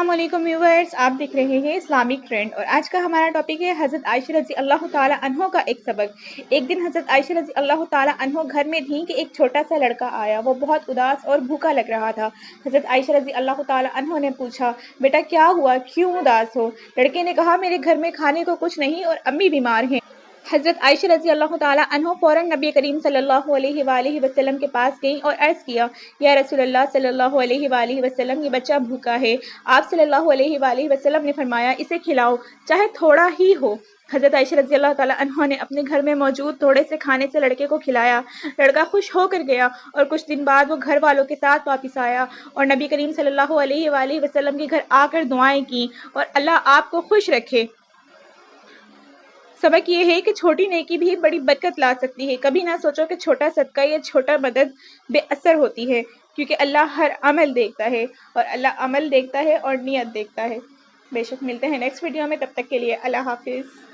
السلام علیکم ویورز، آپ دیکھ رہے ہیں اسلامک ٹرینڈ اور آج کا ہمارا ٹاپک ہے حضرت عائشہ رضی اللہ تعالی عنہ کا ایک سبق۔ ایک دن حضرت عائشہ رضی اللہ تعالی عنہ گھر میں تھیں کہ ایک چھوٹا سا لڑکا آیا، وہ بہت اداس اور بھوکا لگ رہا تھا۔ حضرت عائشہ رضی اللہ تعالی عنہ نے پوچھا، بیٹا کیا ہوا، کیوں اداس ہو؟ لڑکے نے کہا، میرے گھر میں کھانے کو کچھ نہیں اور امی بیمار ہیں۔ حضرت عائشہ رضی اللہ تعالی عنہ فوراً نبی کریم صلی اللہ علیہ وآلہ وسلم کے پاس گئیں اور عرض کیا، یا رسول اللہ صلی اللہ علیہ وآلہ وسلم، یہ بچہ بھوکا ہے۔ آپ صلی اللہ علیہ وآلہ وسلم نے فرمایا، اسے کھلاؤ، چاہے تھوڑا ہی ہو۔ حضرت عائشہ رضی اللہ تعالی عنہ نے اپنے گھر میں موجود تھوڑے سے کھانے سے لڑکے کو کھلایا۔ لڑکا خوش ہو کر گیا اور کچھ دن بعد وہ گھر والوں کے ساتھ واپس آیا اور نبی کریم صلی اللہ علیہ وآلہ وسلم کے گھر آ کر دعائیں کی اور اللہ آپ کو خوش رکھے۔ سبق یہ ہے کہ چھوٹی نیکی بھی بڑی برکت لا سکتی ہے۔ کبھی نہ سوچو کہ چھوٹا صدقہ یا چھوٹا مدد بے اثر ہوتی ہے، کیونکہ اللہ ہر عمل دیکھتا ہے اور اللہ عمل دیکھتا ہے اور نیت دیکھتا ہے۔ بے شک ملتے ہیں نیکسٹ ویڈیو میں، تب تک کے لیے اللہ حافظ۔